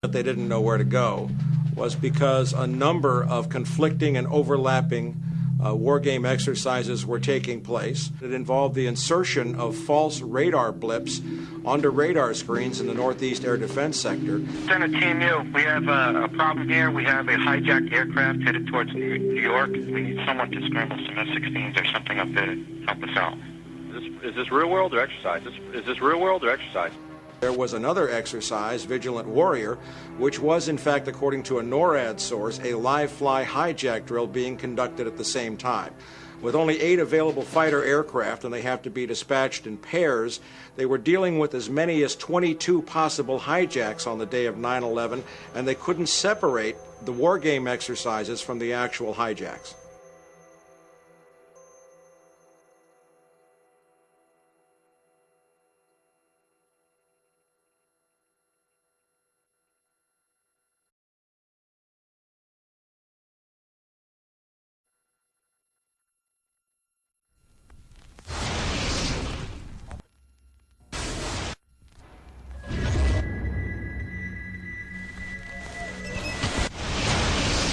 that they didn't know where to go was because a number of conflicting and overlapping war game exercises were taking place. It involved the insertion of false radar blips onto radar screens in the Northeast Air Defense Sector. Lieutenant Team U, we have a problem here. We have a hijacked aircraft headed towards New York. We need someone to scramble some F-16s or something up there to help us out. Is this real world or exercise? Is this real world or exercise? There was another exercise, Vigilant Warrior, which was, in fact, according to a NORAD source, a live-fly hijack drill being conducted at the same time. With only 8 available fighter aircraft, and they have to be dispatched in pairs, they were dealing with as many as 22 possible hijacks on the day of 9/11, and they couldn't separate the war game exercises from the actual hijacks.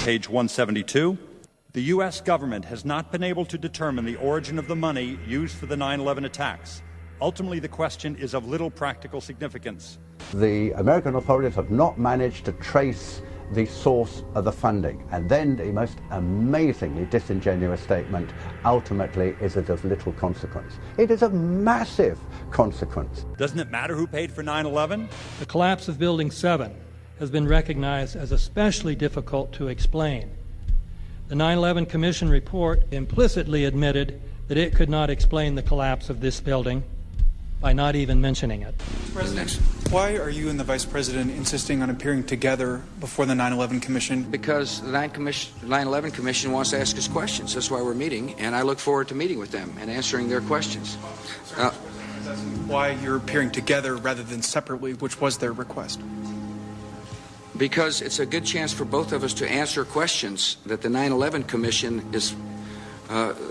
Page 172. The U.S. government has not been able to determine the origin of the money used for the 9/11 attacks. Ultimately, the question is of little practical significance. The American authorities have not managed to trace the source of the funding. And then the most amazingly disingenuous statement ultimately is it of little consequence. It is of massive consequence. Doesn't it matter who paid for 9/11? The collapse of Building 7 has been recognized as especially difficult to explain. The 9/11 Commission report implicitly admitted that it could not explain the collapse of this building by not even mentioning it. President, why are you and the Vice President insisting on appearing together before the 9/11 Commission? Because the 9/11 Commission wants to ask us questions. That's why we're meeting, and I look forward to meeting with them and answering their questions. Why you're appearing together rather than separately, which was their request? Because it's a good chance for both of us to answer questions that the 9/11 Commission is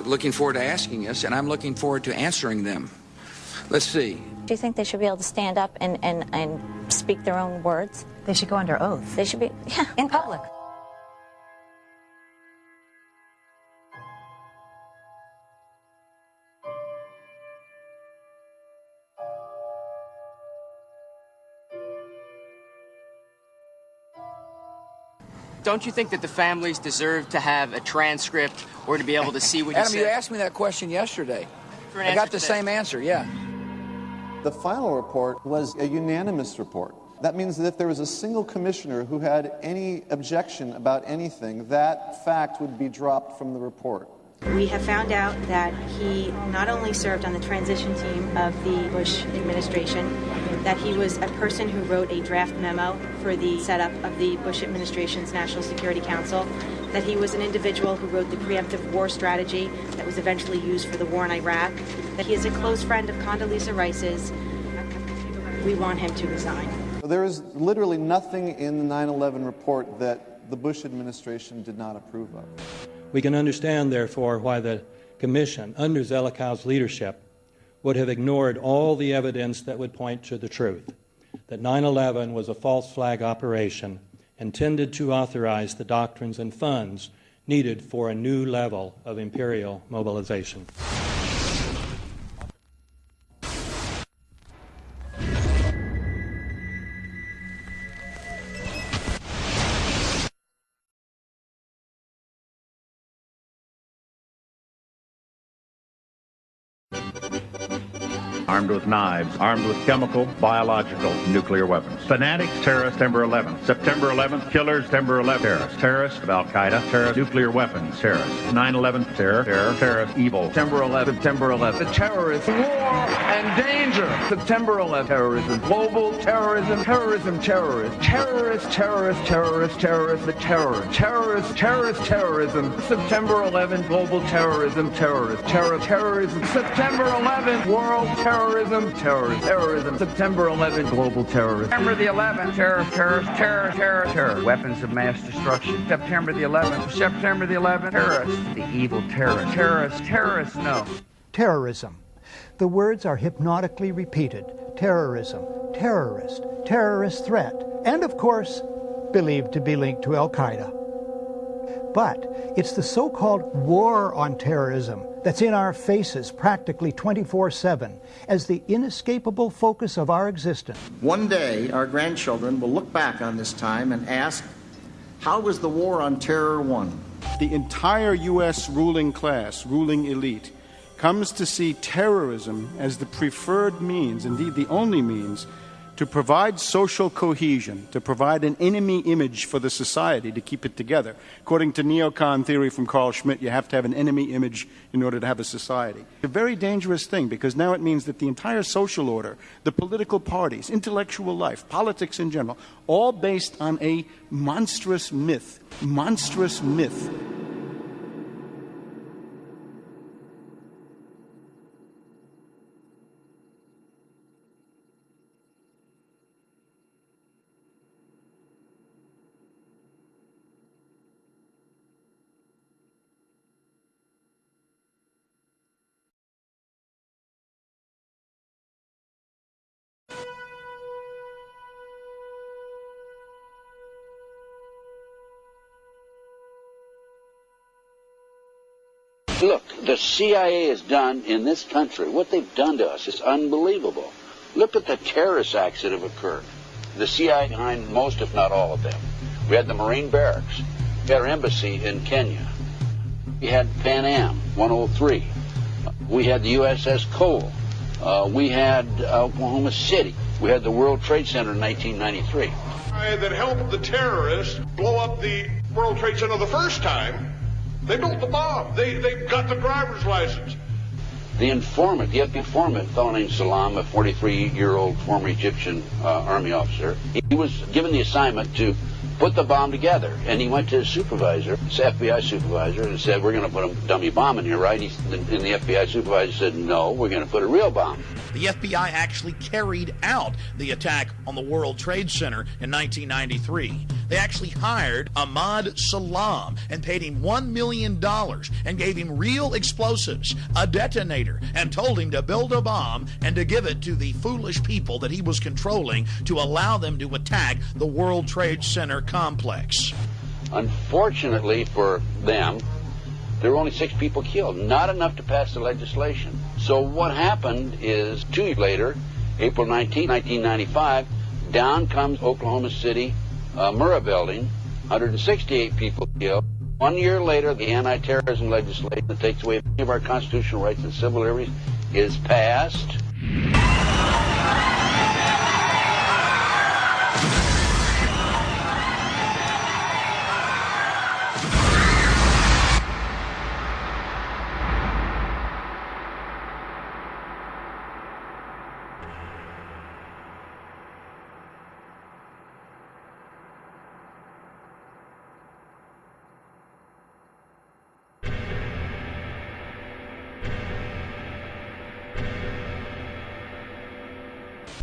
looking forward to asking us, and I'm looking forward to answering them. Let's see. Do you think they should be able to stand up and speak their own words? They should go under oath. They should be, yeah, in public. Don't you think that the families deserve to have a transcript or to be able to see what you said? Adam, you asked me that question yesterday. I got the same answer, yeah. The final report was a unanimous report. That means that if there was a single commissioner who had any objection about anything, that fact would be dropped from the report. We have found out that he not only served on the transition team of the Bush administration, that he was a person who wrote a draft memo for the setup of the Bush administration's National Security Council, that he was an individual who wrote the preemptive war strategy that was eventually used for the war in Iraq, that he is a close friend of Condoleezza Rice's. We want him to resign. There is literally nothing in the 9/11 report that the Bush administration did not approve of. We can understand, therefore, why the Commission, under Zelikow's leadership, would have ignored all the evidence that would point to the truth, that 9/11 was a false flag operation intended to authorize the doctrines and funds needed for a new level of imperial mobilization. Armed with knives, armed with chemical, biological, nuclear weapons. Fanatics, terrorists, September 11th. September 11th, killers, September 11th, terrorists. Terrorists of Al-Qaeda, terrorists, nuclear weapons, terrorists. 9/11, terror, terrorist, evil. September 11th, September 11th. The terrorists, war and danger. September 11th, terrorism, global terrorism, terrorism, terrorists. Terrorists, terrorists, terrorists, terrorists, the terror. Terrorists, terrorist, terrorism. September 11th, global terrorism, terrorists. Terrorism. September 11th, world terrorism, terrorism. September 11th, global terrorism. September the 11th, terror. Weapons of mass destruction. September the 11th, September the 11th, terrorists. The evil terrorists, no. Terrorism. The words are hypnotically repeated. Terrorism, terrorist, terrorist threat, and of course, believed to be linked to Al-Qaeda. But it's the so-called war on terrorism that's in our faces practically 24/7 as the inescapable focus of our existence. One day, our grandchildren will look back on this time and ask, how was the war on terror won? The entire U.S. ruling class, ruling elite, comes to see terrorism as the preferred means, indeed the only means, to provide social cohesion, to provide an enemy image for the society to keep it together. According to neocon theory from Carl Schmitt, you have to have an enemy image in order to have a society. A very dangerous thing, because now it means that the entire social order, the political parties, intellectual life, politics in general, all based on a monstrous myth. Monstrous myth. Look, the CIA has done in this country, what they've done to us is unbelievable. Look at the terrorist acts that have occurred. The CIA behind most, if not all of them. We had the Marine barracks. We had our embassy in Kenya. We had Pan Am 103. We had the USS Cole. We had Oklahoma City. We had the World Trade Center in 1993. That helped the terrorists blow up the World Trade Center the first time. They built the bomb. They got the driver's license. The informant, the FBI informant, a fellow named Salam, a 43-year-old former Egyptian army officer, he was given the assignment to put the bomb together. And he went to his supervisor, his FBI supervisor, and said, we're going to put a dummy bomb in here, right? And the FBI supervisor said, no, we're going to put a real bomb. The FBI actually carried out the attack on the World Trade Center in 1993. They actually hired Ahmad Salam and paid him $1 million and gave him real explosives, a detonator, and told him to build a bomb and to give it to the foolish people that he was controlling to allow them to attack the World Trade Center complex. Unfortunately for them, there were only 6 people killed, not enough to pass the legislation. So what happened is 2 years later, April 19, 1995, down comes Oklahoma City Murrah building, 168 people killed. 1 year later, the anti-terrorism legislation that takes away many of our constitutional rights and civil liberties is passed.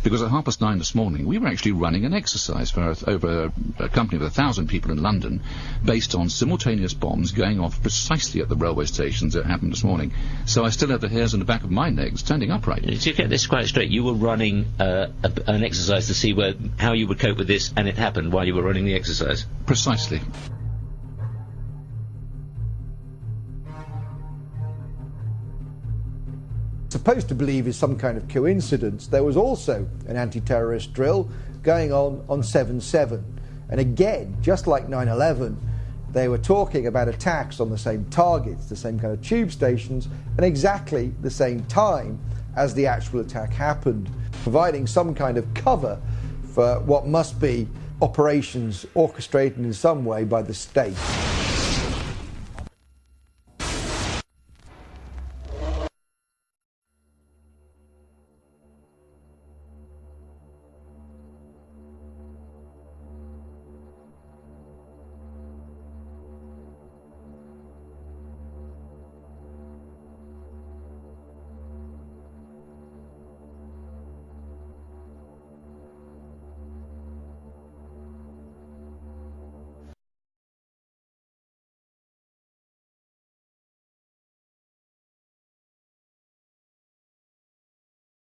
Because at 9:30 this morning, we were actually running an exercise for over a company of 1,000 people in London, based on simultaneous bombs going off precisely at the railway stations that happened this morning. So I still have the hairs on the back of my neck standing upright. To get this quite straight, you were running an exercise to see how you would cope with this, and it happened while you were running the exercise? Precisely. Supposed to believe is some kind of coincidence, there was also an anti-terrorist drill going on 7/7. And again, just like 9/11, they were talking about attacks on the same targets, the same kind of tube stations, and exactly the same time as the actual attack happened, providing some kind of cover for what must be operations orchestrated in some way by the state.